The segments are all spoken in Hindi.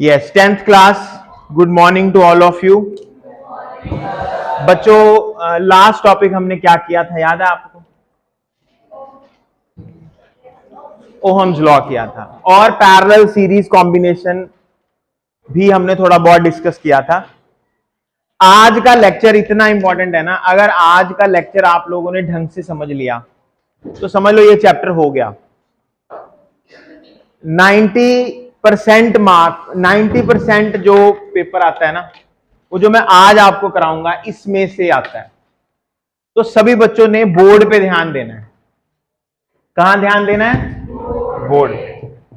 Yes, 10th class. Good morning to all of you. बच्चों लास्ट टॉपिक हमने क्या किया था याद है आपको? ओहम्स लॉ किया था और पैरेलल सीरीज कॉम्बिनेशन भी हमने थोड़ा बहुत डिस्कस किया था। आज का लेक्चर इतना इंपॉर्टेंट है ना, अगर आज का लेक्चर आप लोगों ने ढंग से समझ लिया तो समझ लो ये चैप्टर हो गया। 90% मार्क, 90% जो पेपर आता है ना, वो जो मैं आज आपको कराऊंगा इसमें से आता है। तो सभी बच्चों ने बोर्ड पे ध्यान देना है। कहां ध्यान देना है? बोर्ड।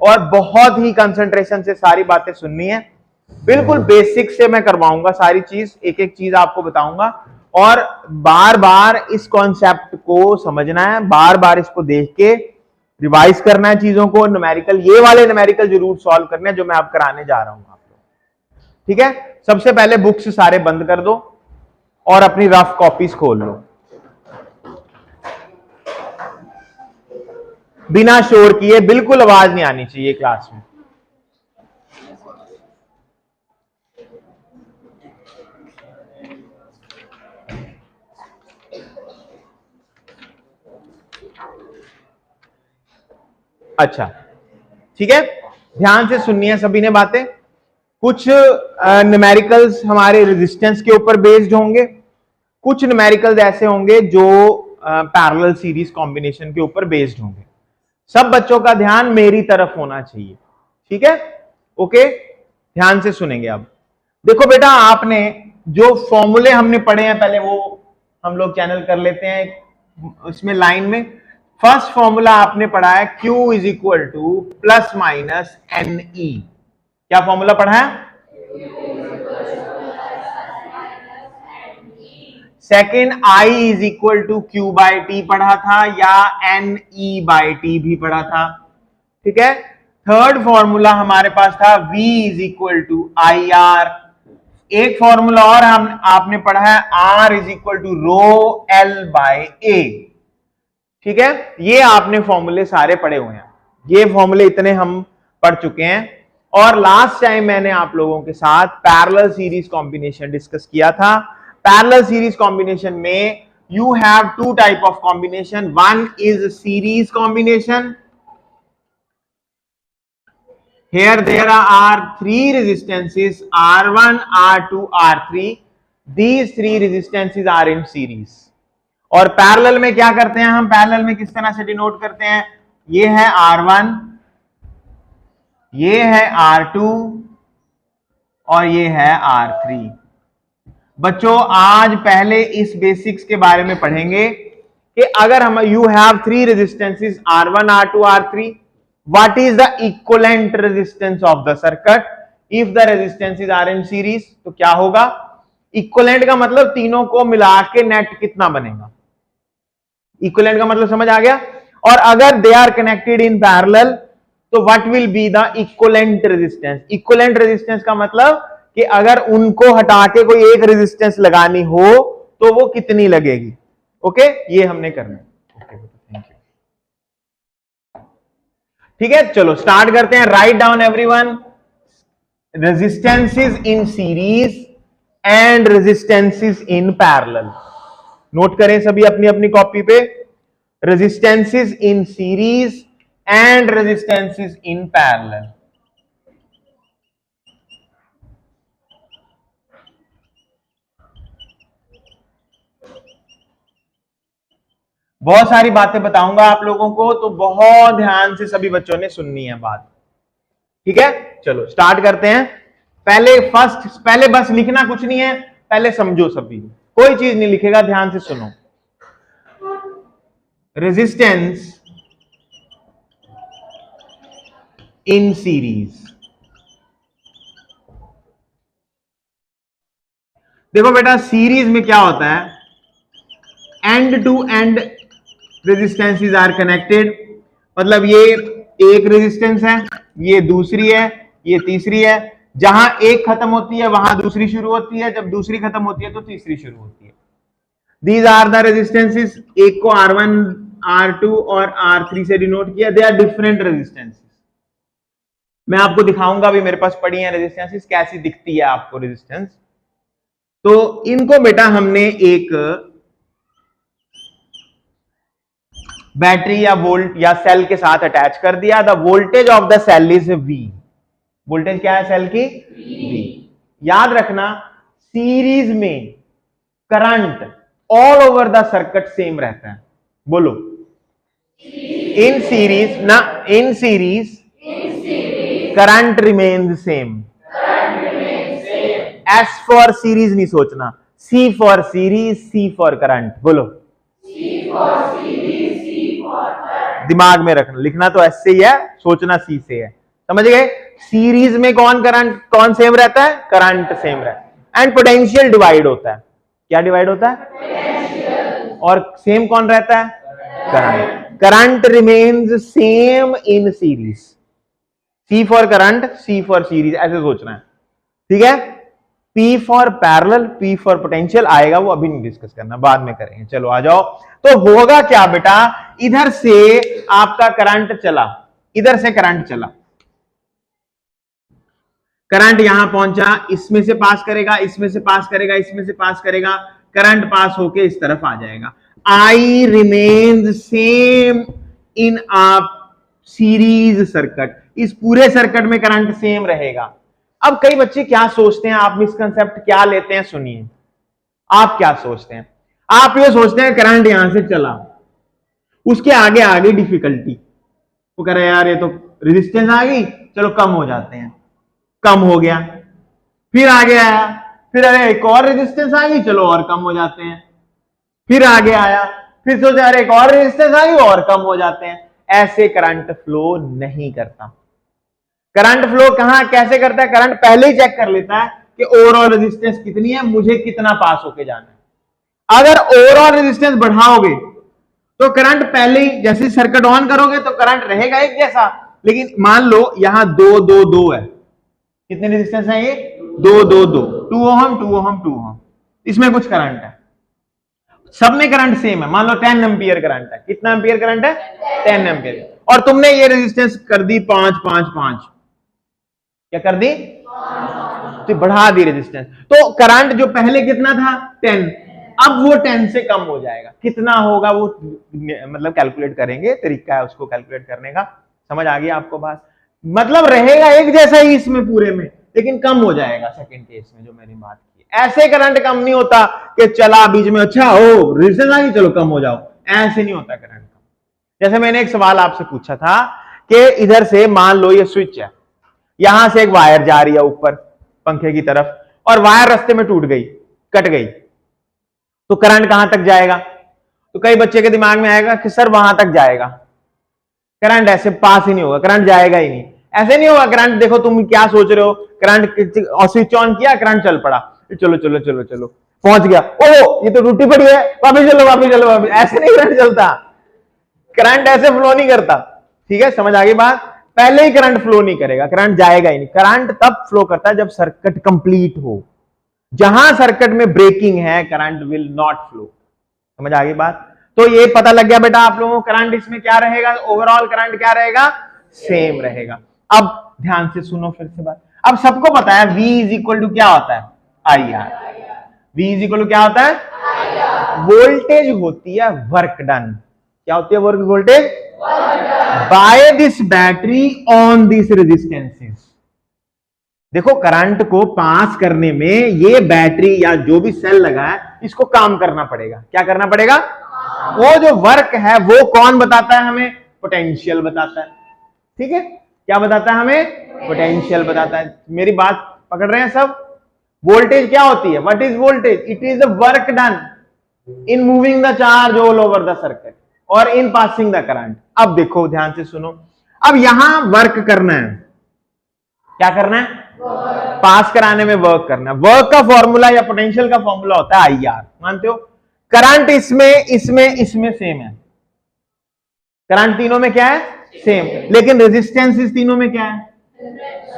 और बहुत ही कंसंट्रेशन से सारी बातें सुननी है। बिल्कुल बेसिक से मैं करवाऊंगा सारी चीज, एक एक चीज आपको बताऊंगा और बार बार इस कॉन्सेप्ट को समझना है, बार बार इसको देख के रिवाइज करना है चीजों को। न्यूमेरिकल, ये वाले न्यूमेरिकल जरूर सॉल्व करने हैं जो मैं अब कराने जा रहा हूं आप लोग। ठीक है, सबसे पहले बुक्स सारे बंद कर दो और अपनी रफ कॉपीज खोल लो। बिना शोर किए, बिल्कुल आवाज नहीं आनी चाहिए क्लास में। अच्छा, ठीक है, ध्यान से सुननी है सभी ने बातें। कुछ न्यूमेरिकल्स हमारे रेजिस्टेंस के ऊपर बेस्ड होंगे, कुछ न्यूमेरिकल्स ऐसे होंगे जो पैरेलल सीरीज कॉम्बिनेशन के ऊपर बेस्ड होंगे। सब बच्चों का ध्यान मेरी तरफ होना चाहिए, ठीक है? ओके, ध्यान से सुनेंगे। अब देखो बेटा, आपने जो फॉर्मूले हमने पढ़े हैं पहले वो हम लोग चैनल कर लेते हैं उसमें लाइन में। फर्स्ट फॉर्मूला आपने पढ़ा है Q is equal to plus minus NE। क्या फॉर्मूला पढ़ा है? Second I is equal to Q by T पढ़ा था या NE बाई टी भी पढ़ा था, ठीक है? थर्ड फॉर्मूला हमारे पास था V is equal to IR। एक फॉर्मूला और आपने पढ़ा है R is equal to rho L by A, ठीक है? ये आपने फॉर्मूले सारे पढ़े हुए हैं, ये फॉर्मूले इतने हम पढ़ चुके हैं। और लास्ट टाइम मैंने आप लोगों के साथ पैरेलल सीरीज कॉम्बिनेशन डिस्कस किया था। पैरेलल सीरीज कॉम्बिनेशन में you have two type of combination, one is series combination. Here there are three resistances R1, R2, R3. These three resistances are in series. और पैरेलल में क्या करते हैं हम? पैरेलल में किस तरह से डिनोट करते हैं? ये है R1, ये है R2 और ये है R3। बच्चों आज पहले इस बेसिक्स के बारे में पढ़ेंगे कि अगर हम you have three resistances R1, R2, R3, what is the equivalent resistance of the circuit if the resistances are in series? तो क्या होगा? इक्विवेलेंट का मतलब तीनों को मिला के नेट कितना बनेगा। इक्विवेलेंट का मतलब समझ आ गया? और अगर they are connected in parallel तो what will be the equivalent resistance? Equivalent resistance का मतलब कि अगर उनको हटा के कोई एक रेजिस्टेंस लगानी हो तो वो कितनी लगेगी। ओके, ये हमने करना है। ठीक है, चलो स्टार्ट करते हैं। Write down everyone resistances in series and resistances in parallel. Note करें सभी अपनी अपनी कॉपी पे, resistances in series and resistances in parallel. बहुत सारी बातें बताऊंगा आप लोगों को, तो बहुत ध्यान से सभी बच्चों ने सुननी है बात, ठीक है? चलो स्टार्ट करते हैं। पहले बस लिखना कुछ नहीं है, पहले समझो सभी, कोई चीज नहीं लिखेगा, ध्यान से सुनो। Resistance in series. देखो बेटा, सीरीज में क्या होता है? End to end resistances are connected. मतलब ये एक रेजिस्टेंस है, ये दूसरी है, ये तीसरी है। जहां एक खत्म होती है वहां दूसरी शुरू होती है, जब दूसरी खत्म होती है तो तीसरी शुरू होती है। These are the resistances. एक को R1, R2 और R3 से डिनोट किया। They are different resistances. मैं आपको दिखाऊंगा भी, मेरे पास पड़ी है रेजिस्टेंसेस, कैसी दिखती है आपको रेजिस्टेंस। तो इनको बेटा हमने एक बैटरी या वोल्ट या सेल के साथ अटैच कर दिया। The voltage of the cell is V। Voltage क्या है सेल की? V। याद रखना सीरीज में current all over the circuit same रहता है। बोलो इन सीरीज ना, in series current remains same. S for series नहीं सोचना, C for series, C for current. बोलो दिमाग में रखना, लिखना तो S से ही है, सोचना C से है। समझ गए? सीरीज में कौन सेम रहता है? करंट सेम रहता है। एंड पोटेंशियल डिवाइड होता है। क्या डिवाइड होता है? पोटेंशियल। और सेम कौन रहता है? Current. Current remains same in series. C for current, C for series, ऐसे सोचना है। ठीक है? P for parallel, P for potential आएगा, वो अभी नहीं डिस्कस करना, बाद में करेंगे। चलो आ जाओ। तो होगा क्या बेटा, इधर से आपका करंट चला, इधर से करंट चला, करंट यहां पहुंचा, इसमें से पास करेगा, इसमें से पास करेगा, इसमें से पास करेगा, करंट पास होके इस तरफ आ जाएगा। I remains same in a series circuit. इस पूरे सर्किट में करंट सेम रहेगा। अब कई बच्चे क्या सोचते हैं, आप मिसकंसेप्ट क्या लेते हैं, सुनिए। आप क्या सोचते हैं? आप ये सोचते हैं करंट यहां से चला, उसके आगे आगे डिफिकल्टी, वो कह रहे यार ये तो रेजिस्टेंस आ गई, चलो कम हो जाते हैं, कम हो गया। फिर आगे आया, फिर अरे एक और रेजिस्टेंस आ गई, चलो और कम हो जाते हैं। फिर आगे आया, फिर सोचा अरे एक और रेजिस्टेंस आ गई, और कम हो जाते हैं। ऐसे करंट फ्लो नहीं करता। करंट फ्लो कहां कैसे करता है? करंट पहले ही चेक कर लेता है कि ओवरऑल रेजिस्टेंस कितनी है, मुझे कितना पास होके जाना है। अगर ओवरऑल रेजिस्टेंस बढ़ाओगे तो करंट पहले ही, जैसे सर्किट ऑन करोगे तो करंट रहेगा एक जैसा, लेकिन मान लो यहां 2 2 2 है। कितने रेजिस्टेंस है ये? 2 2 2, 2 ओहम 2 ओहम 2 ओहम। इसमें कुछ करंट है, सब में करंट सेम है। मान लो 10 एम्पियर करंट है। कितना एम्पियर करंट है? 10 एम्पियर। और तुमने ये रेजिस्टेंस कर दी 5 5 5, क्या कर दी? तो बढ़ा दी रेजिस्टेंस। तो करंट जो पहले कितना था? 10, अब वो 10 से कम हो जाएगा। कितना होगा वो मतलब कैलकुलेट करेंगे, तरीका है उसको कैलकुलेट करने का। समझ आ गया आपको बात? मतलब रहेगा एक जैसा ही इसमें पूरे में, लेकिन कम हो जाएगा सेकंड केस में, जो मैंने बात की। ऐसे करंट कम नहीं होता कि चला बीच में, अच्छा हो रेजिस्टेंस आ गई चलो कम हो जाओ, ऐसे नहीं होता करंट कम। जैसे मैंने एक सवाल आपसे पूछा था कि इधर से मान लो ये स्विच है, यहां से एक वायर जा रही है ऊपर पंखे की तरफ, और वायर रास्ते में टूट गई, कट गई, तो करंट कहां तक जाएगा? तो कई बच्चे के दिमाग में आएगा कि सर वहां तक जाएगा, करंट ऐसे पास ही नहीं होगा, करंट जाएगा ही नहीं। ऐसे नहीं होगा करंट। देखो तुम क्या सोच रहे हो, करंट स्विच ऑन किया, करंट चल पड़ा, चलो चलो चलो चलो पहुंच गया, ओह ये तो टूटी पड़ी है, वापिस चलो वापिस चलो वापिस। ऐसे नहीं करंट चलता, करंट ऐसे फ्लो नहीं करता। ठीक है, समझ आ गई बात? पहले ही करंट फ्लो नहीं करेगा, करंट जाएगा ही नहीं। करंट तब फ्लो करता है जब सर्किट कंप्लीट हो। जहां सर्किट में ब्रेकिंग है, करंट विल नॉट फ्लो। समझ आ गई बात? तो ये पता लग गया बेटा आप लोगों को, करंट इसमें क्या रहेगा, ओवरऑल करंट क्या रहेगा? सेम रहेगा। अब ध्यान से सुनो फिर से बात। अब सबको पता है V इज इक्वल टू क्या होता है? IR। V is equal to क्या होता है? वोल्टेज होती है वर्क डन। क्या होती है work voltage? By this battery on this resistances. देखो करंट को पास करने में ये बैटरी या जो भी सेल लगा है, इसको काम करना पड़ेगा। क्या करना पड़ेगा? वो जो वर्क है वो कौन बताता है हमें? पोटेंशियल बताता है। ठीक है, क्या बताता है हमें? पोटेंशियल बताता है। मेरी बात पकड़ रहे हैं सब? वोल्टेज क्या होती है? What is voltage? It is the work done in moving the charge all over the circuit और इन पासिंग द करंट। अब देखो ध्यान से सुनो, अब यहां वर्क करना है। क्या करना है? पास कराने में वर्क करना है। वर्क का फॉर्मूला या पोटेंशियल का फॉर्मूला होता है IR, मानते हो? करंट इसमें इसमें इसमें सेम है, करंट तीनों में क्या है? सेम, लेकिन रेजिस्टेंस इस तीनों में क्या है?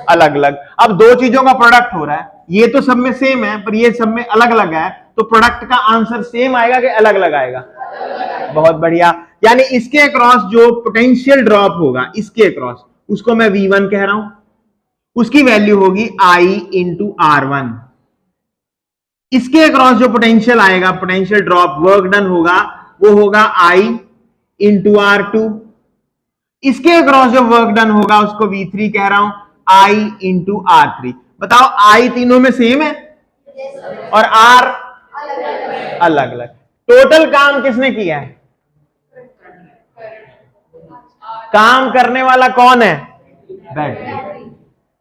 अलग अलग। अब दो चीजों का प्रोडक्ट हो रहा है, ये तो सब में सेम है पर ये सब में अलग अलग है, तो प्रोडक्ट का आंसर सेम आएगा कि अलग अलग आएगा? बहुत बढ़िया। यानी इसके अक्रॉस जो पोटेंशियल ड्रॉप होगा, इसके अक्रॉस, उसको मैं V1 कह रहा हूं, उसकी वैल्यू होगी I इंटू R1। इसके अक्रॉस जो पोटेंशियल आएगा, पोटेंशियल ड्रॉप वर्क डन होगा, वो होगा I इंटू R2। इसके अक्रॉस जो वर्क डन होगा उसको V3 कह रहा हूं, I इंटू R3। बताओ I तीनों में सेम है और R अलग अलग। टोटल काम किसने किया है? काम करने वाला कौन है? Battery,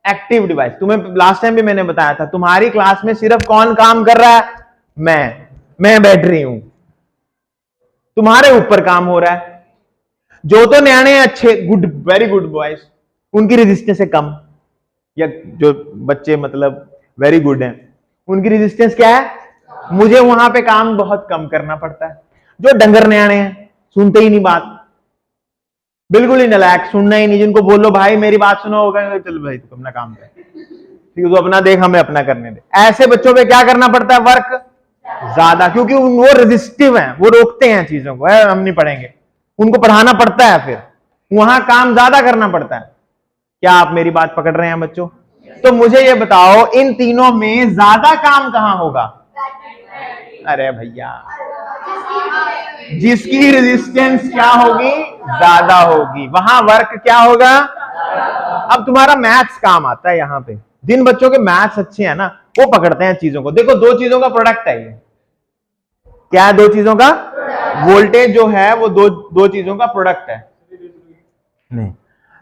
active device. तुम्हें लास्ट टाइम भी मैंने बताया था, तुम्हारी क्लास में सिर्फ कौन काम कर रहा है? मैं बैटरी हूं, तुम्हारे ऊपर काम हो रहा है। जो तो न्याणे अच्छे, गुड, वेरी गुड बॉयज, उनकी रेजिस्टेंस है कम, या जो बच्चे मतलब वेरी गुड हैं, उनकी रेजिस्टेंस क्या है? मुझे वहां पे काम बहुत कम करना पड़ता है। जो डंगर न्याणे हैं, सुनते ही नहीं बात, बिल्कुल ही नलायक, सुनना ही नहीं। जिनको बोलो भाई मेरी बात सुनो, होगा चल भाई तू अपना काम कर, ठीक है, तो अपना देख, हमें अपना करने दे। ऐसे बच्चों पे क्या करना पड़ता है? वर्क ज्यादा, क्योंकि वो रेजिस्टिव हैं, वो रोकते हैं चीजों को। हम नहीं पढ़ेंगे, उनको पढ़ाना पड़ता है, फिर वहां काम ज्यादा करना पड़ता है। क्या आप मेरी बात पकड़ रहे हैं बच्चों? तो मुझे ये बताओ, इन तीनों में ज्यादा काम कहां होगा? अरे भैया, जिसकी रेजिस्टेंस क्या होगी? ज्यादा होगी, वहां वर्क क्या होगा? अब तुम्हारा मैथ्स काम आता है यहां पे। जिन बच्चों के मैथ्स अच्छे हैं ना, वो पकड़ते हैं चीजों को। देखो, दो चीजों का प्रोडक्ट है ये। क्या है? दो चीजों का वोल्टेज जो है वो दो चीजों का प्रोडक्ट है। नहीं,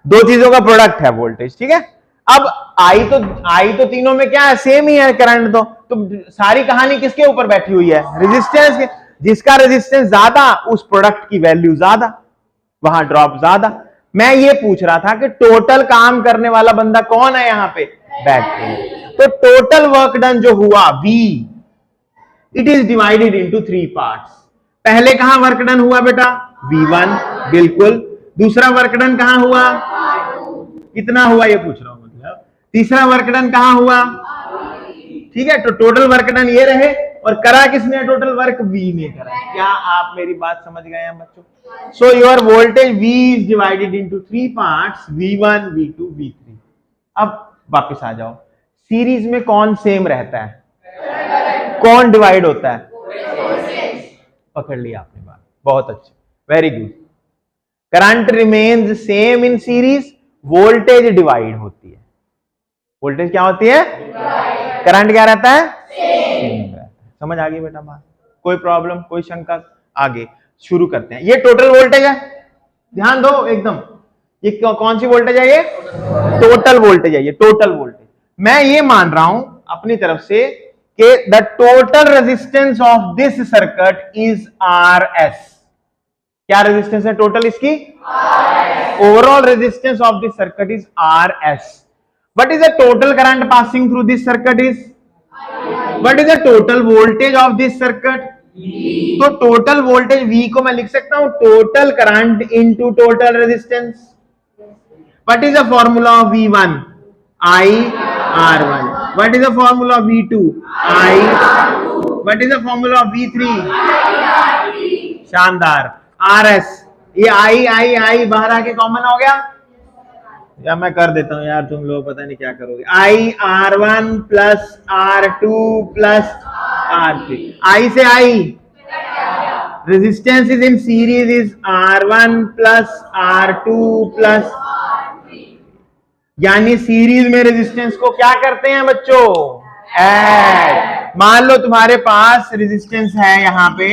दो चीजों का प्रोडक्ट है वोल्टेज, ठीक है। अब आई तो तीनों में क्या है? सेम ही है करंट। तो सारी कहानी किसके ऊपर बैठी हुई है? रेजिस्टेंस के। जिसका रेजिस्टेंस ज्यादा, उस प्रोडक्ट की वैल्यू ज्यादा, वहां ड्रॉप ज्यादा। मैं ये पूछ रहा था कि टोटल काम करने वाला बंदा कौन है यहां पे? बैटरी। तो टोटल वर्क डन जो हुआ V, it is divided into 3 parts. पहले कहां वर्क डन हुआ बेटा? V1, बिल्कुल। दूसरा वर्क डन कहां हुआ? कितना हुआ ये पूछ रहा हूं, मतलब तीसरा वर्क डन कहां हुआ? ठीक है, तो टोटल वर्क डन ये रहे, और करा किसने टोटल वर्क? V ने करा। क्या आप मेरी बात समझ गए हैं बच्चों? So your voltage V is divided into 3 parts, V1, V2, V3। अब वापस आ जाओ, सीरीज में कौन सेम रहता है? कौन डिवाइड होता है? पकड़ लिया आपने बात, बहुत अच्छे, very good. Current remains same in series, voltage divide होती है। वोल्टेज क्या होती है? करंट क्या रहता है? सेम रहता है। समझ आ गई बेटा बात? कोई प्रॉब्लम, कोई शंका? आगे शुरू करते हैं। ये टोटल वोल्टेज है, ध्यान दो एकदम। ये कौन सी वोल्टेज है? ये टोटल वोल्टेज है। ये टोटल वोल्टेज, मैं ये मान रहा हूं अपनी तरफ से कि the total resistance of this circuit is RS। क्या रेजिस्टेंस है टोटल इसकी? Overall resistance of this circuit is RS। What is the total current passing through this circuit is? What is the total voltage of this circuit? तो टोटल वोल्टेज V को मैं लिख सकता हूं total current into total resistance. What is the formula of V1? I R1. What is the formula of V2? I. What is the formula of V3? शानदार, RS। ये I बाहर आके कॉमन हो गया, या मैं कर देता हूं यार, तुम लोग पता नहीं क्या करोगे। I R1 plus R2 plus R3। I से I, resistance is in series is R1 plus R2 plus, यानी सीरीज में रेजिस्टेंस को क्या करते हैं बच्चों? ऐड। मान लो तुम्हारे पास रेजिस्टेंस है यहां पे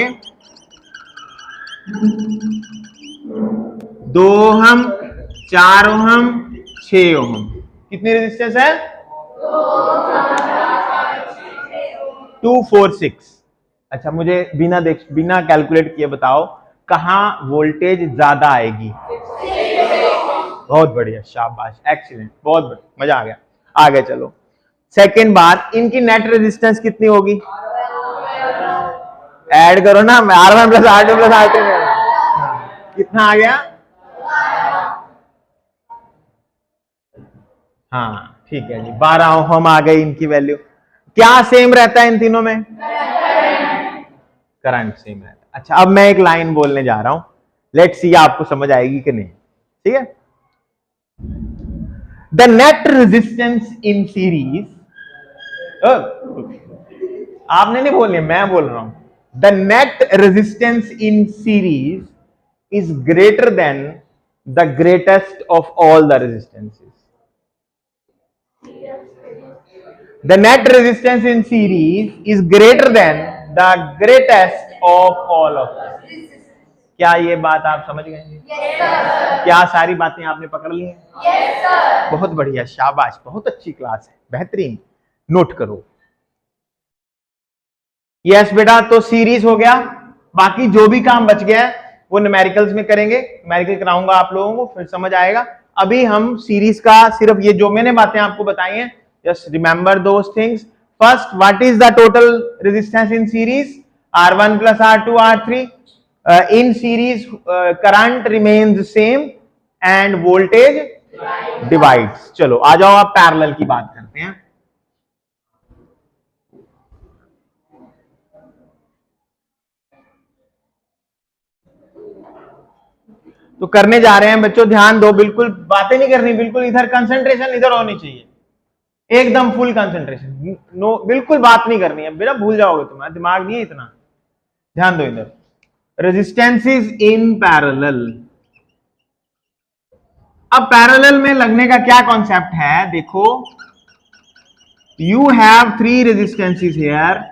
2 ओम, 4 ओम, 6 ओम। कितनी रेजिस्टेंस है? 246। अच्छा, मुझे बिना कैलकुलेट किए बताओ कहां वोल्टेज ज्यादा आएगी? बहुत बढ़िया, शाबाश, एक्सीलेंट, बहुत बढ़िया, मजा आ गया। आगे चलो, सेकंड बात, इनकी नेट रेजिस्टेंस कितनी होगी? ऐड करो ना, R1 plus R2 plus R3 कितना आ गया? हाँ ठीक है जी, 12 ओम आ गई इनकी वैल्यू। क्या सेम रहता है इन तीनों में? करंट सेम रहता है। अच्छा, अब मैं एक लाइन बोलने जा रहा हूं, लेट्स सी आपको समझ आएगी कि नहीं, ठीक है। The net resistance in series, आपने नहीं बोलनी, मैं बोल रहा हूं, the net resistance in series is greater than the greatest of all the resistances. The net resistance in series is greater than the greatest of all of them. क्या ये बात आप समझ गए? yes, क्या सारी बातें आपने पकड़ ली हैं? yes, बहुत बढ़िया, शाबाश, बहुत अच्छी क्लास है, बेहतरीन, नोट करो। यस बेटा, तो सीरीज हो गया, बाकी जो भी काम बच गया है वो न्यूमेरिकल्स में करेंगे, न्यूमेरिकल कराऊंगा आप लोगों को, फिर समझ आएगा। अभी हम सीरीज का सिर्फ ये जो मैंने बातें आपको बताई हैं, just remember those things. First, what is the total resistance in series? R1 plus R2 R3. In series current remains same and voltage divides. चलो आ जाओ, आप पैरेलल की बात करते हैं। तो करने जा रहे हैं बच्चों, ध्यान दो, बिल्कुल बातें नहीं करनी, बिल्कुल इधर कंसंट्रेशन इधर होनी चाहिए, एकदम फुल कंसंट्रेशन, नो बिल्कुल बात नहीं करनी है बेटा, भूल जाओगे, तुम्हारा दिमाग नहीं है इतना, ध्यान दो इधर। रेजिस्टेंसेस इन पैरेलल, अब पैरेलल में लगने का क्या कॉन्सेप्ट है, देखो, यू हैव 3 रेजिस्टेंसेस हियर,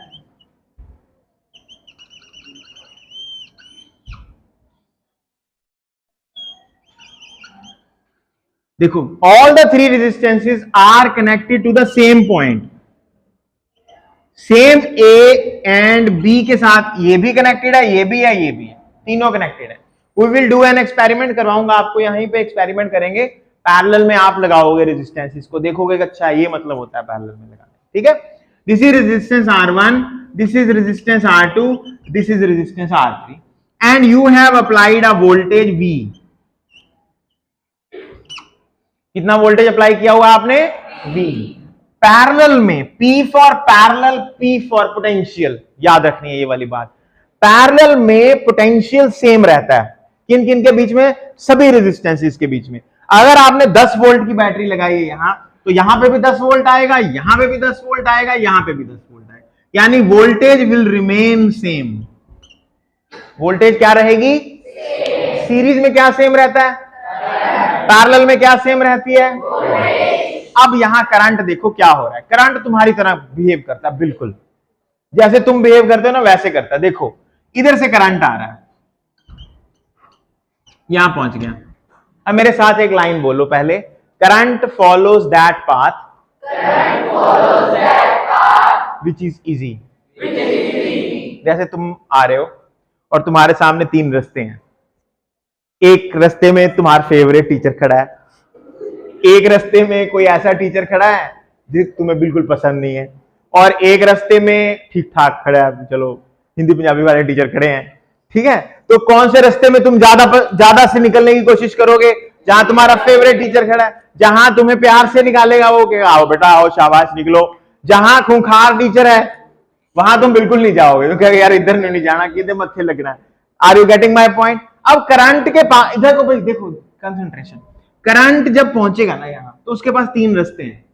देखो, all the 3 resistances are connected to the same point, same A and B के साथ, ये भी कनेक्टेड है, ये भी है, ये भी है, तीनों कनेक्टेड है। We will do an experiment, करवाऊंगा आपको, यहीं पे एक्सपेरिमेंट करेंगे, पैरेलल में आप लगाओगे रेजिस्टेंसेस को, देखोगे कि अच्छा ये मतलब होता है पैरेलल में लगाने, ठीक है। This is resistance R1, this is resistance R2, this is resistance R3, and you have applied a voltage V। कितना वोल्टेज अप्लाई किया हुआ आपने? V। पैरेलल में P for parallel, P for potential, याद रखनी है ये वाली बात। पैरेलल में पोटेंशियल सेम रहता है, किन किन के बीच में? सभी रेजिस्टेंसेस के बीच में। अगर आपने 10 वोल्ट की बैटरी लगाई है यहां, तो यहां पे भी 10 वोल्ट आएगा, यहां पे भी 10 वोल्ट आएगा, यहां पे भी 10 वोल्ट आएगा, यानी voltage will remain same. Voltage क्या रहेगी? सीरीज में क्या सेम रहता है? पैरेलल में क्या सेम रहती है? अब यहां करंट देखो क्या हो रहा है, करंट तुम्हारी तरह बिहेव करता है, बिल्कुल जैसे तुम बिहेव करते हो ना वैसे करता है। देखो इधर से करंट आ रहा है, यहां पहुंच गया। अब मेरे साथ एक लाइन बोलो पहले, current follows that path which is easy. जैसे तुम आ रहे हो और तुम्हारे सामने 3 रास्ते हैं, एक रास्ते में तुम्हारा फेवरेट टीचर खड़ा है, एक रास्ते में कोई ऐसा टीचर खड़ा है जो तुम्हें बिल्कुल पसंद नहीं है, और एक रास्ते में ठीक ठाक खड़ा है, चलो हिंदी पंजाबी वाले टीचर खड़े हैं, ठीक है। तो कौन से रास्ते में तुम ज्यादा से निकलने की कोशिश करोगे? जहां तुम्हारा फेवरेट टीचर खड़ा है, जहां तुम्हें प्यार से निकालेगा वो कहेगा आओ बेटा आओ शाबाश निकलो। जहां खूंखार टीचर है वहां तुम बिल्कुल नहीं जाओगे, तो कहेगा यार इधर नहीं जाना, किधर मत्थे लगना है। Are you getting my point? अब करंट के पास इधर को भाई देखो, कंसंट्रेशन, करंट जब पहुंचेगा ना यहां, तो उसके पास 3 रास्ते हैं,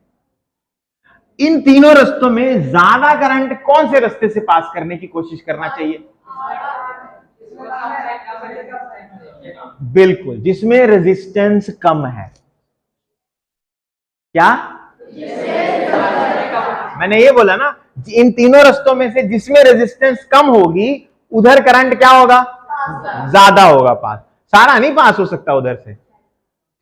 इन तीनों रास्तों में ज्यादा करंट कौन से रास्ते से पास करने की कोशिश करना चाहिए? बिल्कुल, जिसमें रेजिस्टेंस कम है। क्या मैंने ये बोला ना, इन तीनों रास्तों में से जिसमें रेजिस्टेंस कम होगी उधर करंट क्या होगा? ज्यादा होगा पास, सारा नहीं पास हो सकता उधर से,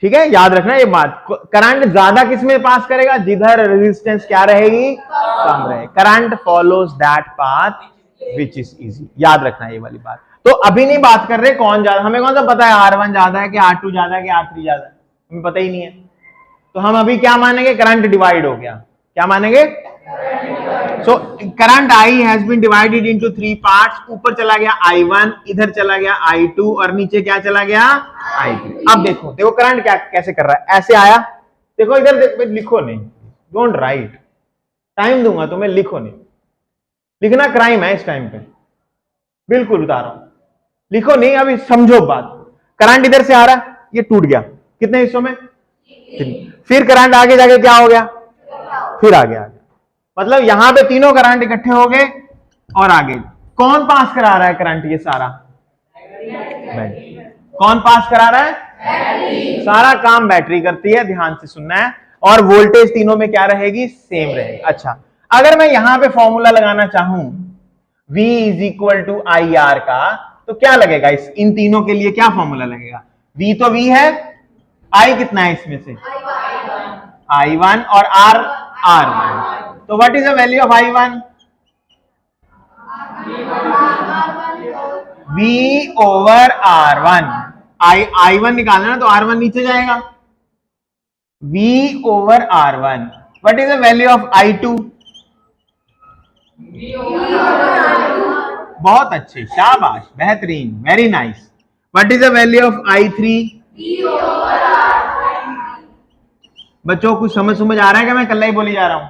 ठीक है, याद रखना ये बात। करंट ज्यादा किसमें पास करेगा? जिधर रेजिस्टेंस क्या रहेगी? कम रहे। Current follows that path which is easy, याद रखना ये वाली बात। तो अभी नहीं बात कर रहे कौन ज्यादा, हमें कौन सा पता है R1 ज्यादा है कि R2 ज्यादा है कि R3 ज्यादा है, हमें पता ही नहीं है। तो हम अभी क्या मानेंगे? करंट डिवाइड हो गया, क्या मानेंगे? So current I has been divided into 3 parts, ऊपर चला गया I1, इधर चला गया I2 और नीचे क्या चला गया? I3। अब देखो देखो करंट क्या कैसे कर रहा है, ऐसे आया, देखो इधर देखो, लिखो नहीं, डोंट राइट, टाइम दूंगा तुम्हें, लिखो नहीं, लिखना क्राइम है इस टाइम पे, बिल्कुल बता रहा हूं, लिखो नहीं, अभी समझो बात। करंट इधर से आ रहा है, ये टूट गया, कितने हिस्सों में? फिर करंट आगे जाके क्या हो गया, फिर आगे आ गया। मतलब यहां पे तीनों करंट इकट्ठे हो गए और आगे कौन पास करा रहा है करंट, ये सारा बैटरी। कौन पास करा रहा है, बैटरी। सारा काम बैटरी करती है, ध्यान से सुनना है। और वोल्टेज तीनों में क्या रहेगी, सेम रहेगी। अच्छा, अगर मैं यहां पे फॉर्मूला लगाना चाहूं V is equal to I R का, तो क्या लगेगा, इस इन तीनों के लिए क्या फॉर्मूला लगेगा। V तो V है, I कितना है इसमें से, I1 और R R1। तो what is the value of I1, V over R1। I1 निकालना ना, तो R1 नीचे जाएगा, V over R1। What is the value of I2, बहुत अच्छे, शाबाश, बेहतरीन, very nice. What is the value of I3, बच्चों कुछ समझ आ रहा है क्या, मैं कल ही बोली जा रहा हूं,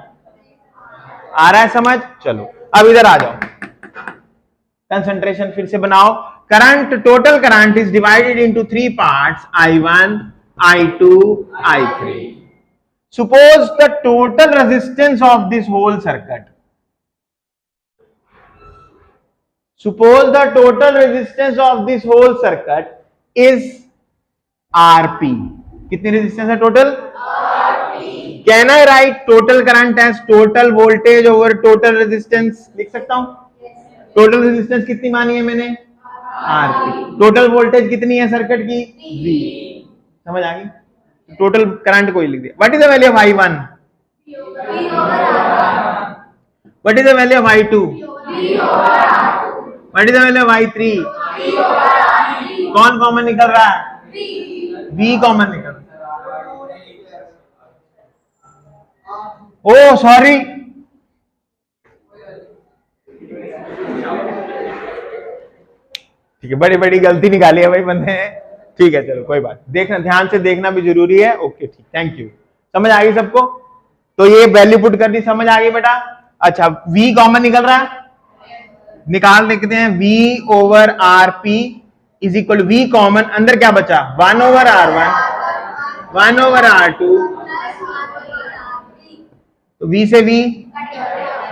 आ रहा है समझ। चलो अब इधर आ जाओ, कंसंट्रेशन फिर से बनाओ। Current, total current is divided into 3 parts, I1, I2, I3। Suppose the total resistance of this whole circuit, suppose the total resistance of this whole circuit is Rp। कितनी रेजिस्टेंस है total, Rp। Can I write total current as total voltage over total resistance, लिख सकता हूं। टोटल रेजिस्टेंस कितनी मानी है मैंने, Rp। टोटल वोल्टेज कितनी है सर्किट की, V। समझ आ गई, टोटल करंट को ही लिख दिया। What is the value of I1, what is the value of I2, what is the value of I3, कौन कॉमन निकल रहा है, V कॉमन निकल रहा है। ओ सॉरी, ठीक है, बड़ी बड़ी गलती निकाली है भाई बंदे ने। ठीक है चलो कोई बात, देखना ध्यान से देखना भी जरूरी है। ओके ठीक, थैंक यू। समझ आ गई सबको, तो ये वैल्यू पुट कर दी, समझ आ गई बेटा। अच्छा, V कॉमन निकल रहा है, निकाल देखते हैं। V over Rp is equal V common, अंदर क्या बचा, 1 ओवर R1, 1 ओवर R2, तो V से V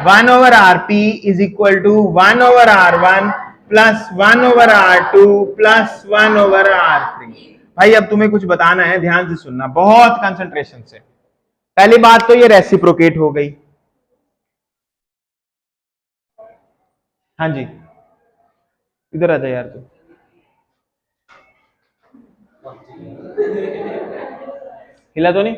1 over Rp is equal to 1 over R1 plus 1 over R2 plus 1 over R3। भाई अब तुम्हें कुछ बताना है, ध्यान से सुनना, बहुत कंसंट्रेशन से। पहली बात तो ये रेसिप्रोकेट हो गई, हाँ जी इधर आ जा यार तू, हिला तो नहीं,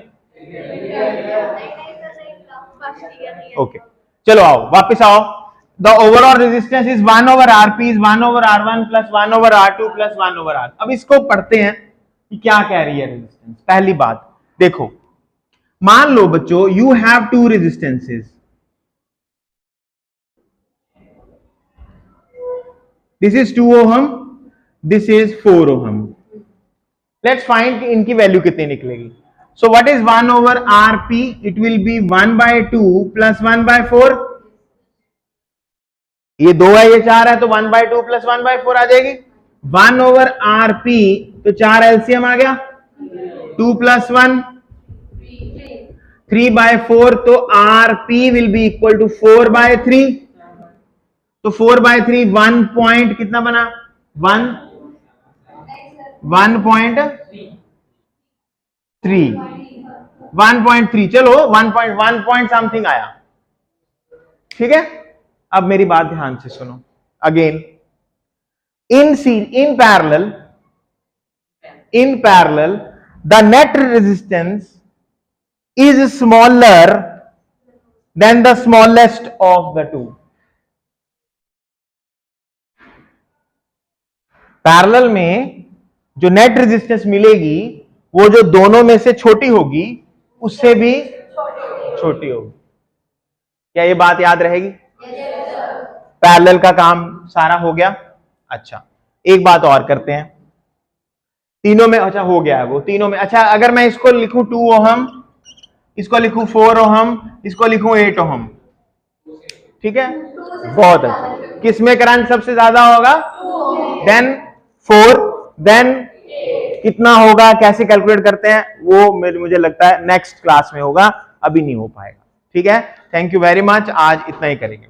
ओके चलो आओ वापस आओ। The overall resistance is 1 over Rp is 1 over R1 plus 1 over R2 plus 1 over R। अब इसको पढ़ते हैं कि क्या कह रही है रेजिस्टेंस। पहली बात देखो, मान लो बच्चों you have two resistances, this is 2 ohm, this is 4 ohm. Let's find इनकी वैल्यू कितनी निकलेगी। So what is 1 over Rp, it will be 1/2 plus 1/4। ये 2 है, ये 4 है, तो 1/2 प्लस 1/4 आ जाएगी। 1 ओवर Rp, तो 4 एलसीएम आ गया, 2 प्लस 1 3/4, तो Rp will be equal to 4/3। तो 4/3 1 पॉइंट कितना बना, 1.3, चलो 1 पॉइंट समथिंग आया, ठीक है। अब मेरी बात ध्यान से सुनो again, in parallel the net resistance is smaller than the smallest of the two। Parallel में जो नेट रेजिस्टेंस मिलेगी वो जो दोनों में से छोटी होगी उससे भी छोटी होगी। क्या ये बात याद रहेगी? पैरेलल का काम सारा हो गया। अच्छा एक बात और करते हैं, तीनों में, अच्छा हो गया है वो तीनों में। अच्छा अगर मैं इसको लिखूं 2 ओहम, इसको लिखूं 4 ओहम, इसको लिखूं 8 ओहम, ठीक है, बहुत अच्छा। किसमें करंट सबसे ज्यादा होगा? देन 4, देन कितना होगा, कैसे कैलकुलेट करते हैं, वो मुझे लगता है नेक्स्ट क्लास में होगा, अभी नहीं हो पाएगा। ठीक है, थैंक यू वेरी मच, आज इतना ही करेंगे।